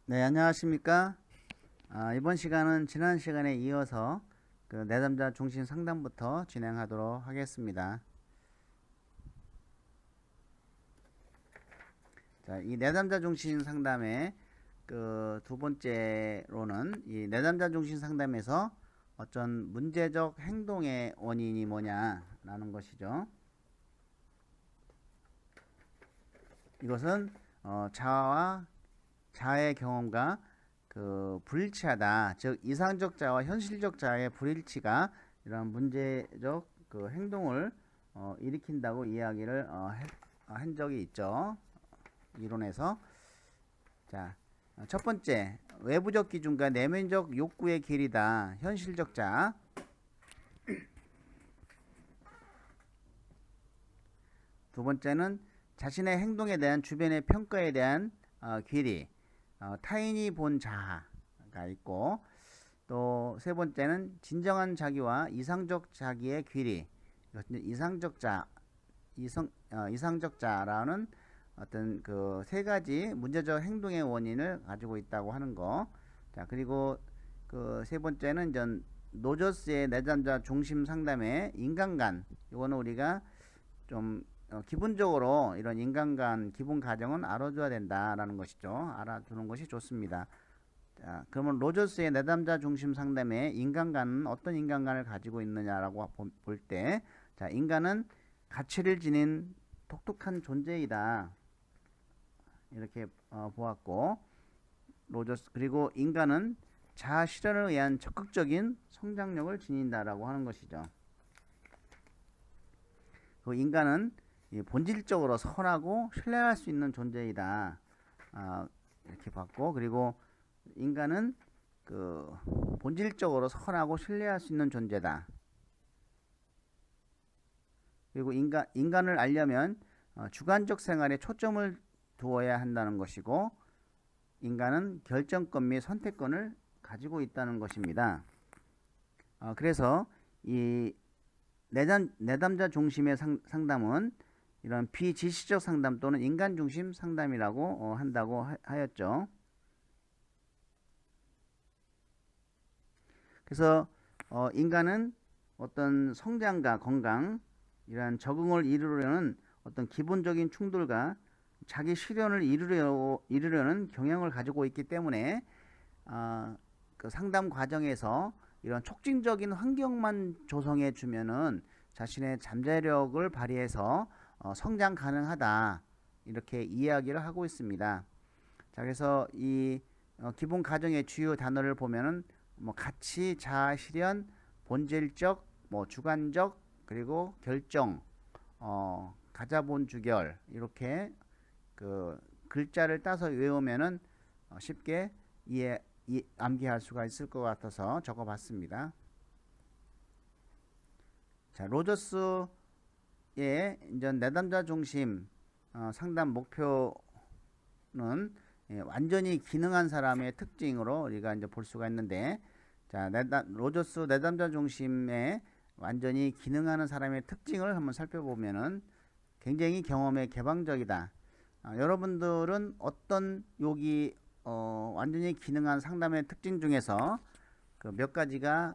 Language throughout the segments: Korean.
네, 안녕하십니까? 이번 시간은 지난 시간에 이어서 그 내담자 중심 상담부터 진행하도록 하겠습니다. 자, 이 내담자 중심 상담의 그 두 번째로는 이 내담자 중심 상담에서 어떤 문제적 행동의 원인이 뭐냐라는 것이죠. 이것은 자아의 경험과 그 불일치하다. 즉 이상적 자와 현실적 자의 불일치가 이런 문제적 그 행동을 일으킨다고 이야기를 한 적이 있죠. 이론에서. 자, 첫 번째, 외부적 기준과 내면적 욕구의 길이다. 현실적 자. 두 번째는 자신의 행동에 대한 주변의 평가에 대한 길이. 타인이 본 자아가 있고, 또 세 번째는 진정한 자기와 이상적 자기의 괴리. 이상적 자라는 어떤 그 세 가지 문제적 행동의 원인을 가지고 있다고 하는 거. 자, 그리고 그 세 번째는 전 노저스의 내담자 중심 상담의 인간관. 이거는 우리가 좀 기본적으로 이런 인간관 기본 가정은 알아줘야 된다라는 것이죠. 알아두는 것이 좋습니다. 자, 그러면 로저스의 내담자 중심 상담의 인간관은 어떤 인간관을 가지고 있느냐라고 볼 때, 자, 인간은 가치를 지닌 독특한 존재이다. 이렇게 보았고, 로저스 그리고 인간은 자아 실현을 위한 적극적인 성장력을 지닌다라고 하는 것이죠. 그 인간은 본질적으로 선하고 신뢰할 수 있는 존재이다. 이렇게 봤고, 그리고 인간은 그 본질적으로 선하고 신뢰할 수 있는 존재다. 그리고 인간을 알려면 주관적 생활에 초점을 두어야 한다는 것이고, 인간은 결정권 및 선택권을 가지고 있다는 것입니다. 그래서 이 내담자 중심의 상담은 이런 비지시적 상담 또는 인간 중심 상담이라고 한다고 하였죠. 그래서 인간은 어떤 성장과 건강, 이러한 적응을 이루려는 어떤 기본적인 충돌과 자기 실현을 이루려는 경향을 가지고 있기 때문에 그 상담 과정에서 이런 촉진적인 환경만 조성해 주면은 자신의 잠재력을 발휘해서 성장 가능하다, 이렇게 이야기를 하고 있습니다. 자, 그래서 이 기본 가정의 주요 단어를 보면은 뭐 가치, 자아 실현, 본질적, 뭐 주관적, 그리고 결정, 가자본 주결, 이렇게 그 글자를 따서 외우면은 쉽게 암기할 수가 있을 것 같아서 적어봤습니다. 자, 로저스의 이제 내담자 중심 상담 목표는 완전히 기능한 사람의 특징으로 우리가 이제 볼 수가 있는데, 자, 로저스 내담자 중심의 완전히 기능하는 사람의 특징을 한번 살펴보면은 굉장히 경험에 개방적이다. 여러분들은 어떤 여기 완전히 기능한 상담의 특징 중에서 그 몇 가지가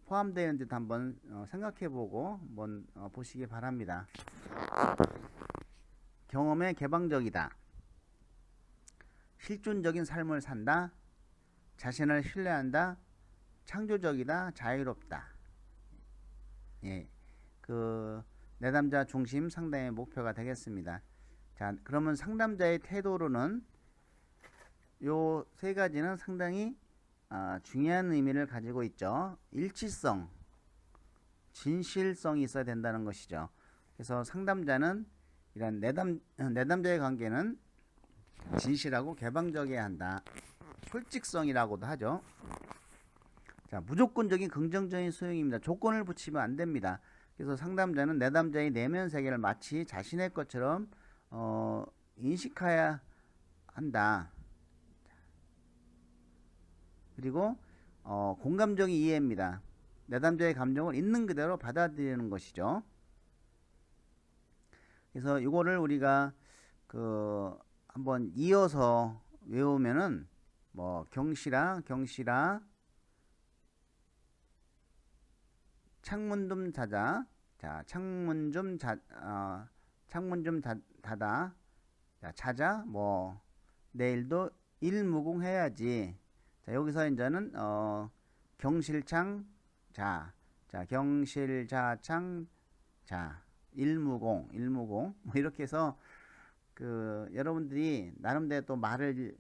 포함되어 있는지 한번 생각해보고 한번 보시기 바랍니다. 경험에 개방적이다. 실존적인 삶을 산다. 자신을 신뢰한다. 창조적이다. 자유롭다. 예, 그 내담자 중심 상담의 목표가 되겠습니다. 자, 그러면 상담자의 태도로는 요 세 가지는 상당히 중요한 의미를 가지고 있죠. 일치성, 진실성이 있어야 된다는 것이죠. 그래서 상담자는 이런 내담자의 관계는 진실하고 개방적이어야 한다. 솔직성이라고도 하죠. 자, 무조건적인 긍정적인 소용입니다. 조건을 붙이면 안 됩니다. 그래서 상담자는 내담자의 내면 세계를 마치 자신의 것처럼 인식해야 한다. 그리고 공감적인 이해입니다. 내담자의 감정을 있는 그대로 받아들이는 것이죠. 그래서 이거를 우리가 그 한번 이어서 외우면은 뭐 경시라 창문 좀 닫아. 자, 창문 좀 닫아. 자, 자자. 뭐 내일도 일무공해야지. 자, 여기서 이제는 경실창 자. 자, 경실자창 자. 일무공 뭐 이렇게 해서 그 여러분들이 나름대로 또 말을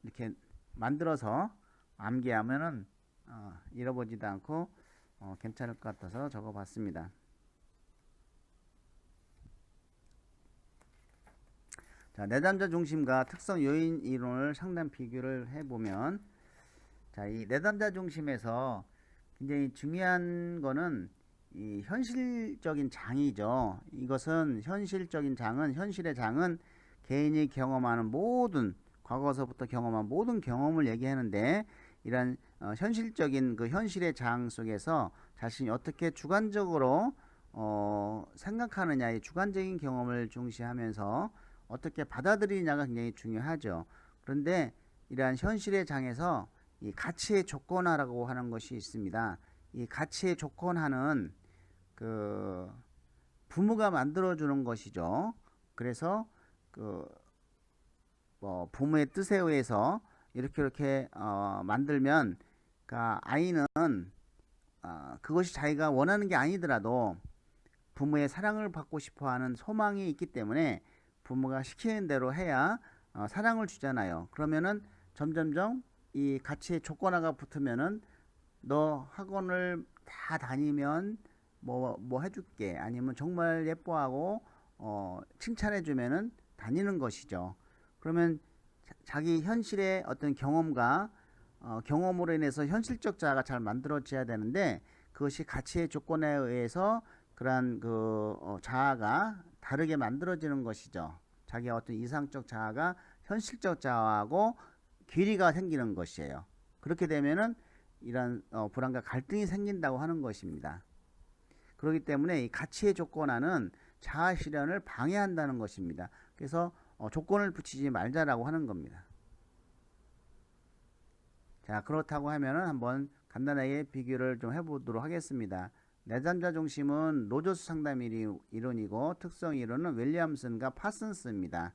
이렇게 만들어서 암기하면은 잃어보지도 않고 괜찮을 것 같아서 적어봤습니다. 자, 내담자 중심과 특성 요인 이론을 상담 비교를 해보면, 자, 이 내담자 중심에서 굉장히 중요한 거는 이 현실적인 장이죠. 이것은 현실적인 장은, 현실의 장은 개인이 경험하는 모든, 과거서부터 경험한 모든 경험을 얘기하는데, 이런 현실적인 그 현실의 장 속에서 자신이 어떻게 주관적으로 생각하느냐의 주관적인 경험을 중시하면서 어떻게 받아들이냐가 굉장히 중요하죠. 그런데 이러한 현실의 장에서 이 가치의 조건화라고 하는 것이 있습니다. 이 가치의 조건화는 그 부모가 만들어주는 것이죠. 그래서 그 뭐 부모의 뜻에 의해서 이렇게 만들면 그러니까 아이는 그것이 자기가 원하는 게 아니더라도 부모의 사랑을 받고 싶어하는 소망이 있기 때문에 부모가 시키는 대로 해야 사랑을 주잖아요. 그러면은 점점점 이 가치의 조건화가 붙으면은 너 학원을 다 다니면 뭐 해줄게, 아니면 정말 예뻐하고 칭찬해주면은 다니는 것이죠. 그러면 자기 현실의 어떤 경험과 경험으로 인해서 현실적 자아가 잘 만들어져야 되는데, 그것이 가치의 조건에 의해서 그러한 그 자아가 다르게 만들어지는 것이죠. 자기의 어떤 이상적 자아가 현실적 자아하고 괴리가 생기는 것이에요. 그렇게 되면은 이런 불안과 갈등이 생긴다고 하는 것입니다. 그렇기 때문에 이 가치의 조건화는 자아 실현을 방해한다는 것입니다. 그래서 조건을 붙이지 말자라고 하는 겁니다. 자, 그렇다고 하면은 한번 간단하게 비교를 좀 해보도록 하겠습니다. 내담자 중심은 로저스 상담 이론이고, 특성 이론은 윌리엄슨과 파슨스입니다.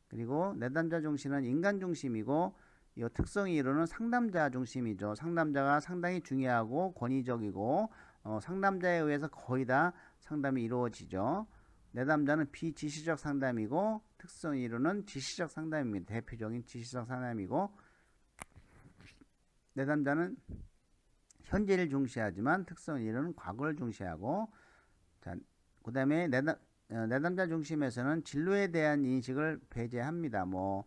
그리고 내담자 중심은 인간 중심이고, 이 특성 이론은 상담자 중심이죠. 상담자가 상당히 중요하고 권위적이고 상담자에 의해서 거의 다 상담이 이루어지죠. 내담자는 비지시적 상담이고, 특성 이론은 지시적 상담입니다. 대표적인 지시적 상담이고, 내담자는 현재를 중시하지만 특성 이론은 과거를 중시하고, 자, 그 다음에 내담자 중심에서는 진로에 대한 인식을 배제합니다. 뭐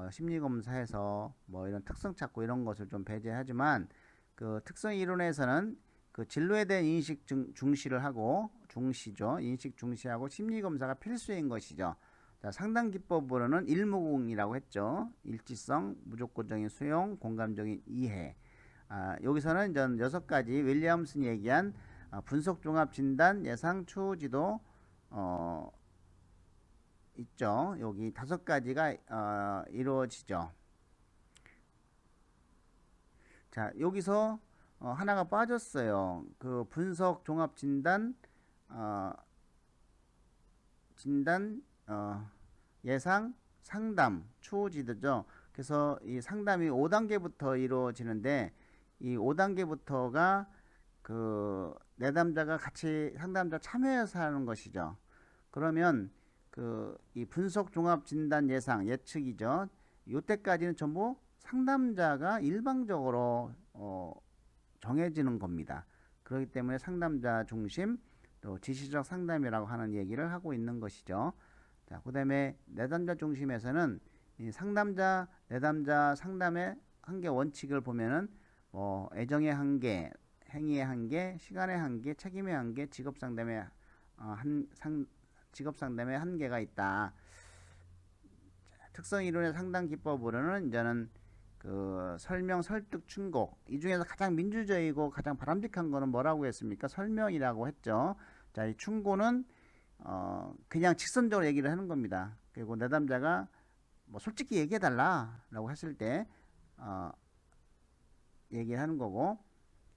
심리검사에서 뭐 이런 특성 찾고 이런 것을 좀 배제하지만, 그 특성 이론에서는 그 진로에 대한 인식 중시를 하고, 중시죠. 인식 중시하고 심리검사가 필수인 것이죠. 자, 상담 기법으로는 일무공이라고 했죠. 일지성, 무조건적인 수용, 공감적인 이해. 여기서는 전 6가지 윌리엄슨이 얘기한 분석 종합 진단, 예상, 추후 지도 있죠. 여기 5가지가 이루어지죠. 자, 여기서 하나가 빠졌어요. 그 분석 종합 진단, 예상, 상담, 추후 지도죠. 그래서 이 상담이 5단계부터 이루어지는데, 이 5단계부터가 그 내담자가 같이 상담자 참여해서 하는 것이죠. 그러면 그 이 분석 종합 진단 예상 예측이죠. 요때까지는 전부 상담자가 일방적으로 정해지는 겁니다. 그렇기 때문에 상담자 중심, 또 지시적 상담이라고 하는 얘기를 하고 있는 것이죠. 자, 그 다음에 내담자 중심에서는 이 상담자, 내담자 상담의 한계 원칙을 보면은 애정의 한계, 행위의 한계, 시간의 한계, 책임의 한계, 직업 상담의 한계가 있다. 특성 이론의 상담 기법으로는 이제는 그 설명, 설득, 충고, 이 중에서 가장 민주적이고 가장 바람직한 거는 뭐라고 했습니까? 설명이라고 했죠. 자, 이 충고는 그냥 직선적으로 얘기를 하는 겁니다. 그리고 내담자가 뭐 솔직히 얘기해 달라라고 했을 때 얘기하는 거고,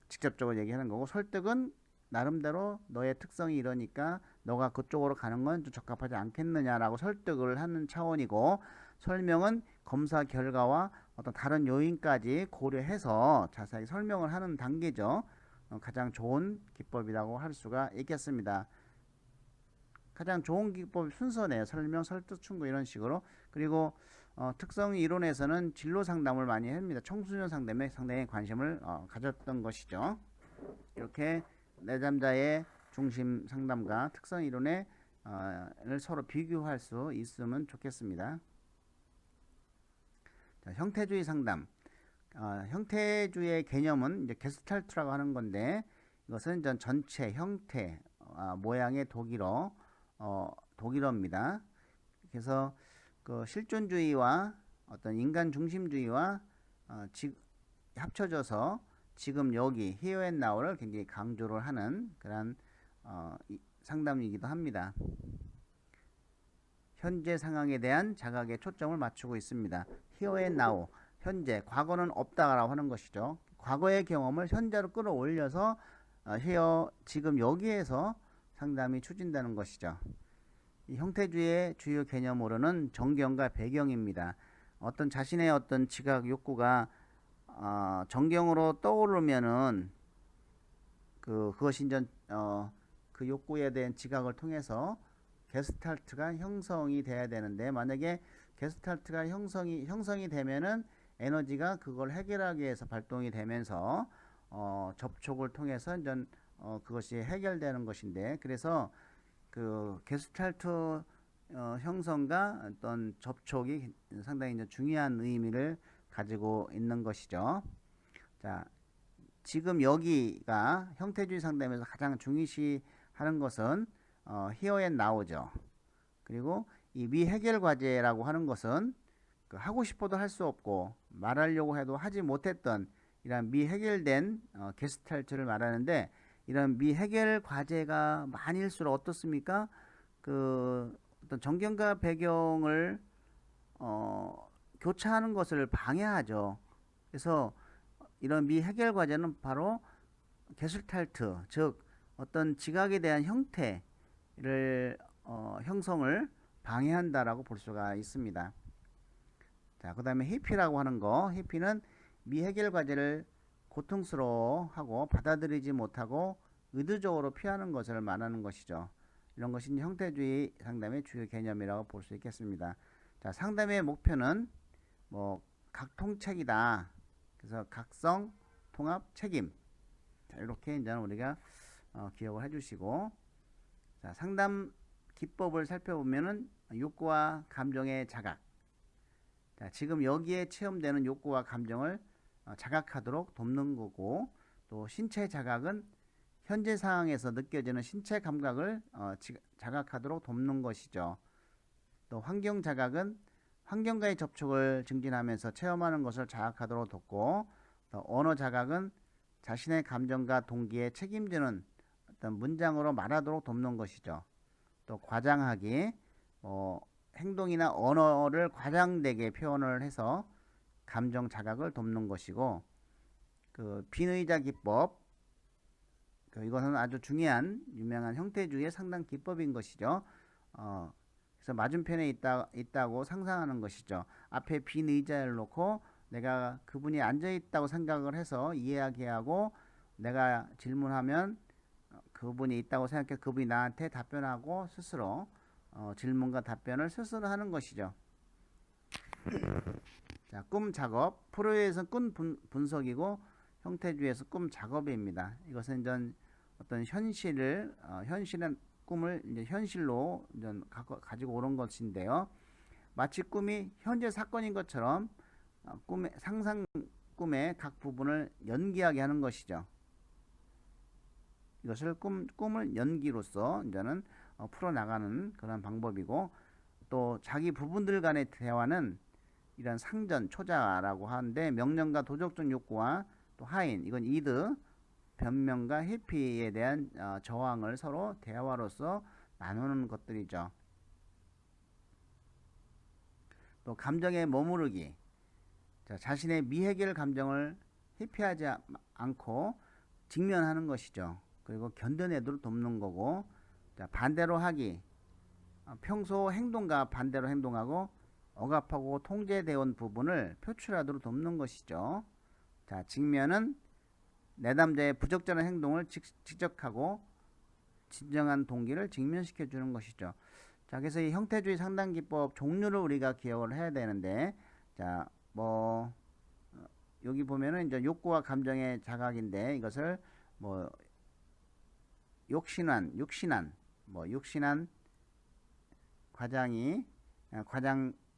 직접적으로 얘기하는 거고, 설득은 나름대로 너의 특성이 이러니까 너가 그쪽으로 가는 건 좀 적합하지 않겠느냐라고 설득을 하는 차원이고, 설명은 검사 결과와 어떤 다른 요인까지 고려해서 자세하게 설명을 하는 단계죠. 가장 좋은 기법이라고 할 수가 있겠습니다. 가장 좋은 기법 순서네요. 설명, 설득, 충고 이런 식으로. 그리고 특성 이론에서는 진로 상담을 많이 합니다. 청소년 상담에 상당히 관심을 가졌던 것이죠. 이렇게 내담자의 중심 상담과 특성 이론을 서로 비교할 수 있으면 좋겠습니다. 자, 형태주의 상담. 형태주의 개념은 이제 게스탈트라고 하는 건데, 이것은 전체 형태 모양의 독일어입니다. 그래서 그 실존주의와 어떤 인간 중심주의와 합쳐져서 지금 여기 here and now를 굉장히 강조를 하는 그런 상담이기도 합니다. 현재 상황에 대한 자각에 초점을 맞추고 있습니다. here and now, 현재, 과거는 없다라고 하는 것이죠. 과거의 경험을 현재로 끌어올려서 here, 지금 여기에서 상담이 추진되는 것이죠. 이 형태주의의 주요 개념으로는 정경과 배경입니다. 어떤 자신의 어떤 지각 욕구가 정경으로 떠오르면은 그것이 그 욕구에 대한 지각을 통해서 게스탈트가 형성이 돼야 되는데, 만약에 게스탈트가 형성이 되면은 에너지가 그걸 해결하기 위해서 발동이 되면서 접촉을 통해서 그것이 해결되는 것인데, 그래서 그 게스탈트 형성과 어떤 접촉이 상당히 이제 중요한 의미를 가지고 있는 것이죠. 자, 지금 여기가 형태주의 상담에서 가장 중요시하는 것은 here and now죠. 그리고 이 미해결 과제라고 하는 것은 하고 싶어도 할 수 없고 말하려고 해도 하지 못했던 이런 미해결된 게스탈트를 말하는데, 이런 미해결 과제가 많일수록 어떻습니까? 그 어떤 정경과 배경을 교차하는 것을 방해하죠. 그래서 이런 미해결 과제는 바로 게스탈트, 즉 어떤 지각에 대한 형태를 형성을 방해한다라고 볼 수가 있습니다. 자, 그 다음에 회피라고 하는 거. 회피는 미해결 과제를 고통스러워하고 받아들이지 못하고 의도적으로 피하는 것을 말하는 것이죠. 이런 것이 형태주의 상담의 주요 개념이라고 볼 수 있겠습니다. 자, 상담의 목표는 각통책이다. 그래서 각성, 통합, 책임. 자, 이렇게 이제 우리가 기억을 해주시고, 자, 상담 기법을 살펴보면은 욕구와 감정의 자각. 자, 지금 여기에 체험되는 욕구와 감정을 자각하도록 돕는 거고, 또 신체 자각은 현재 상황에서 느껴지는 신체 감각을 자각하도록 돕는 것이죠. 또 환경 자각은 환경과의 접촉을 증진하면서 체험하는 것을 자각하도록 돕고, 또 언어 자각은 자신의 감정과 동기에 책임지는 어떤 문장으로 말하도록 돕는 것이죠. 또 과장하기, 행동이나 언어를 과장되게 표현을 해서 감정 자각을 돕는 것이고, 그 빈의자 기법, 이것은 아주 중요한 유명한 형태주의의 상당 기법인 것이죠. 그래서 맞은편에 있다고 상상하는 것이죠. 앞에 빈 의자를 놓고 내가 그분이 앉아 있다고 생각을 해서 이야기하고, 내가 질문하면 그분이 있다고 생각해 그분이 나한테 답변하고 스스로 질문과 답변을 스스로 하는 것이죠. 자, 꿈 작업. 프로에서는 꿈 분석이고 형태주의에서 꿈 작업입니다. 이것은 어떤 현실의 꿈을 이제 현실로 가지고 오는 것인데요. 마치 꿈이 현재 사건인 것처럼 상상 꿈의 각 부분을 연기하게 하는 것이죠. 이것을 꿈을 연기로서 이제는 풀어나가는 그런 방법이고, 또 자기 부분들 간의 대화는 이런 상전, 초자라고 하는데, 명령과 도덕적 욕구와 또 하인, 이건 이드, 변명과 회피에 대한 저항을 서로 대화로서 나누는 것들이죠. 또 감정에 머무르기. 자, 자신의 미해결 감정을 회피하지 않고 직면하는 것이죠. 그리고 견뎌내도록 돕는 거고, 자, 반대로 하기. 평소 행동과 반대로 행동하고 억압하고 통제되어 온 부분을 표출하도록 돕는 것이죠. 자, 직면은 내담자의 부적절한 행동을 지적하고 진정한 동기를 직면시켜 주는 것이죠. 자, 그래서 이 형태주의 상담기법 종류를 우리가 기억을 해야 되는데, 자, 여기 보면은 이제 욕구와 감정의 자각인데, 이것을 욕신한,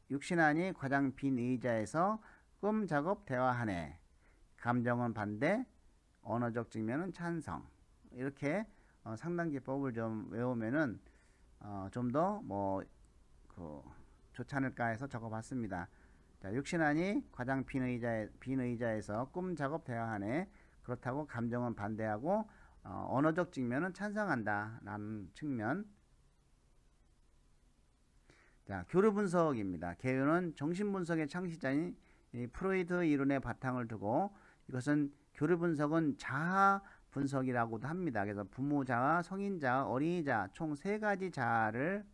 육신한이 과장 빈 의자에서 꿈 작업 대화하네. 감정은 반대, 언어적 측면은 찬성. 이렇게 상담기법을 좀 외우면은 좀 더 좋지 않을까 해서 적어봤습니다. 자, 육신한이 과장 빈 의자에서 꿈 작업 대화하네. 그렇다고 감정은 반대하고 언어적 측면은 찬성한다 라는 측면. 자, 교류 분석입니다. 개요는 정신분석의 창시자인 프로이드 이론의 바탕을 두고, 이것은 교류 분석은 자아 분석이라고도 합니다. 그래서 부모 자아, 성인 자아, 어린이 자아 총 3가지 자아를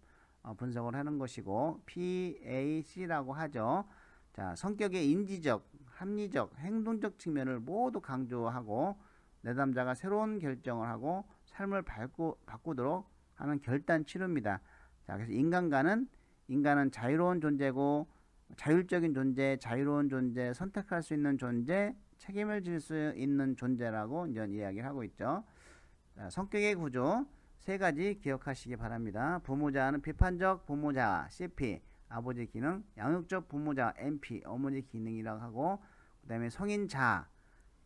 분석을 하는 것이고, PAC라고 하죠. 자, 성격의 인지적, 합리적, 행동적 측면을 모두 강조하고 내담자가 새로운 결정을 하고 삶을 바꾸도록 하는 결단 치료입니다. 자, 그래서 인간은 자유로운 존재고, 자율적인 존재, 자유로운 존재, 선택할 수 있는 존재, 책임을 질 수 있는 존재라고 이제 이야기를 하고 있죠. 자, 성격의 구조 3가지 기억하시기 바랍니다. 부모자아는 비판적 부모자아, CP, 아버지 기능, 양육적 부모자아, MP, 어머니 기능이라고 하고, 그 다음에 성인 자아,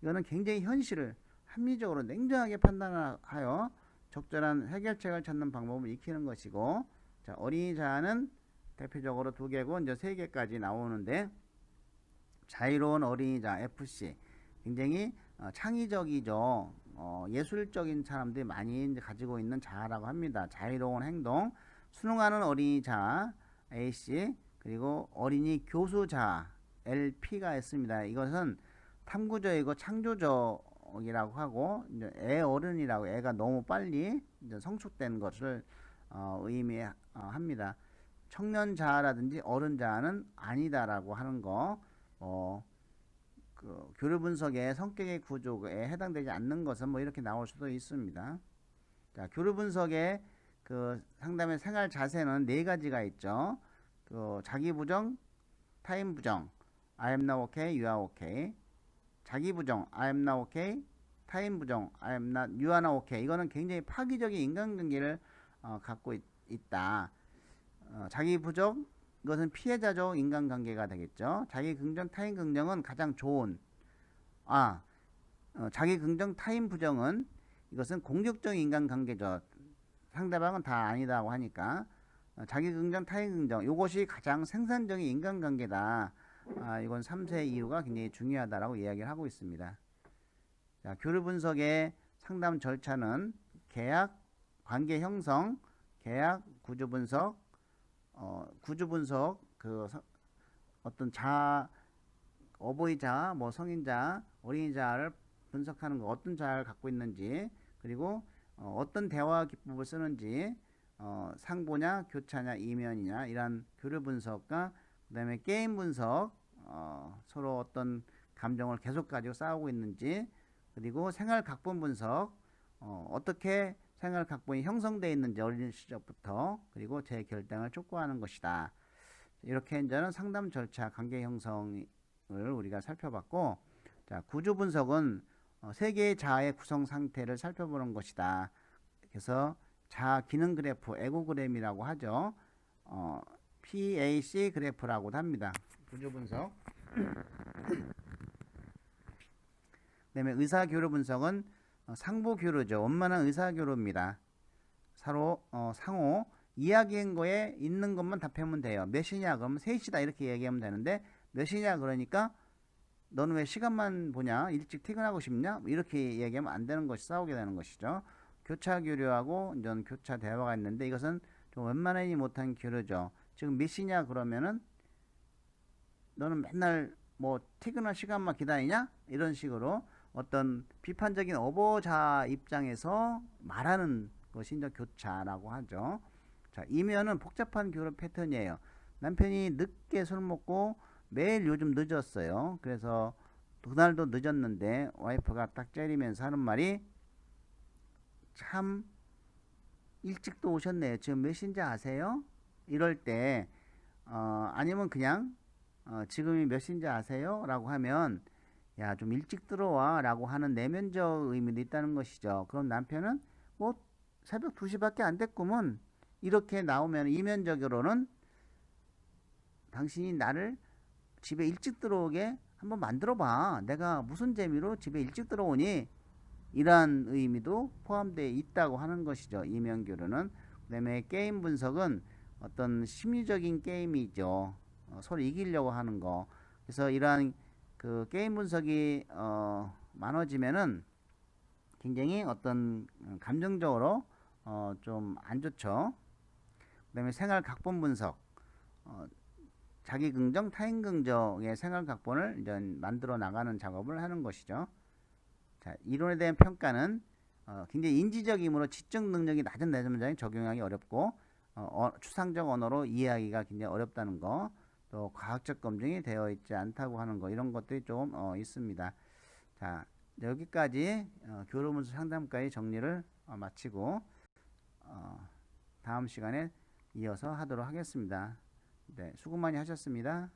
이거는 굉장히 현실을 합리적으로 냉정하게 판단하여 적절한 해결책을 찾는 방법을 익히는 것이고, 자, 어린이 자아는 대표적으로 2개고 이제 3개까지 나오는데, 자유로운 어린이 자아, FC, 굉장히 창의적이죠. 예술적인 사람들이 많이 이제 가지고 있는 자아라고 합니다. 자유로운 행동, 순응하는 어린이 자아, AC, 그리고 어린이 교수 자아, LP가 있습니다. 이것은 탐구적이고 창조적이라고 하고, 이제 애어른이라고, 애가 너무 빨리 이제 성숙된 것을 의미합니다. 청년 자아라든지 어른 자아는 아니다라고 하는 거, 교류 분석의 성격의 구조에 해당되지 않는 것은 이렇게 나올 수도 있습니다. 자, 교류 분석의 상담의 생활 자세는 4가지가 있죠. 자기 부정, 타인 부정, I am not okay, you are okay. 자기 부정, I am not okay. 타인 부정, I am not, you are not okay. 이거는 굉장히 파괴적인 인간관계를 갖고 있다. 자기 부정, 이것은 피해자적 인간관계가 되겠죠. 자기 긍정, 타인 긍정은 가장 좋은. 자기 긍정, 타인 부정은 이것은 공격적 인간관계죠. 상대방은 다 아니다고 하니까. 자기 긍정, 타인 긍정, 이것이 가장 생산적인 인간관계다. 이건 3세 이유가 굉장히 중요하다라고 이야기를 하고 있습니다. 자, 교류 분석의 상담 절차는 계약, 관계 형성, 계약, 구조 분석, 어떤 어버이 자아, 성인 자아, 어린이 자아를 분석하는 거, 어떤 자아를 갖고 있는지, 그리고 어떤 대화 기법을 쓰는지, 상보냐, 교차냐, 이면이냐, 이런 교류 분석과 그 다음에 게임 분석, 서로 어떤 감정을 계속 가지고 싸우고 있는지, 그리고 생활 각본 분석, 어떻게 생활 각본이 형성되어 있는지 어린 시절부터, 그리고 제 결정을 촉구하는 것이다. 이렇게 이제는 상담 절차, 관계 형성을 우리가 살펴봤고, 자, 구조 분석은 3개의 자아의 구성 상태를 살펴보는 것이다. 그래서 자아 기능 그래프, 에고그램이라고 하죠. PAC 그래프라고도 합니다. 구조 분석. 그다음에 의사교류 분석은 상보교류죠. 원만한 의사교류입니다. 상호 이야기한 거에 있는 것만 답하면 돼요. 몇이냐 그러면 3시다 이렇게 얘기하면 되는데, 몇이냐 그러니까 너는 왜 시간만 보냐, 일찍 퇴근하고 싶냐, 이렇게 얘기하면 안 되는 것이 싸우게 되는 것이죠. 교차 교류하고 이제 교차 대화가 있는데, 이것은 좀 원만하지 못한 교류죠. 지금 몇 시냐 그러면은 너는 맨날 뭐 퇴근할 시간만 기다리냐? 이런 식으로 어떤 비판적인 어보자 입장에서 말하는 것이 이제 교차라고 하죠. 자, 이면은 복잡한 교류 패턴이에요. 남편이 늦게 술 먹고 매일 요즘 늦었어요. 그래서 그날도 늦었는데 와이프가 딱 째리면서 하는 말이 참 일찍도 오셨네요. 지금 몇 시인지 아세요? 이럴 때 아니면 그냥 지금이 몇 시인지 아세요? 라고 하면 야, 좀 일찍 들어와 라고 하는 내면적 의미도 있다는 것이죠. 그럼 남편은 뭐 새벽 2시밖에 안 됐구먼 이렇게 나오면 이면적으로는 당신이 나를 집에 일찍 들어오게 한번 만들어 봐. 내가 무슨 재미로 집에 일찍 들어오니? 이러한 의미도 포함되어 있다고 하는 것이죠. 이면교류는. 그 다음에 게임 분석은 어떤 심리적인 게임이죠. 서로 이기려고 하는 거. 그래서 이러한 그 게임 분석이 많아지면은 굉장히 어떤 감정적으로 좀 안 좋죠. 그 다음에 생활 각본 분석. 자기 긍정, 타인 긍정의 생활 각본을 이제 만들어 나가는 작업을 하는 것이죠. 자, 이론에 대한 평가는 굉장히 인지적이므로 지적 능력이 낮은 내담자에 적용하기 어렵고 추상적 언어로 이해하기가 굉장히 어렵다는 거, 또 과학적 검증이 되어 있지 않다고 하는 거, 이런 것들이 좀 있습니다. 자, 여기까지 교류문서 상담까지 정리를 마치고 다음 시간에 이어서 하도록 하겠습니다. 네, 수고 많이 하셨습니다.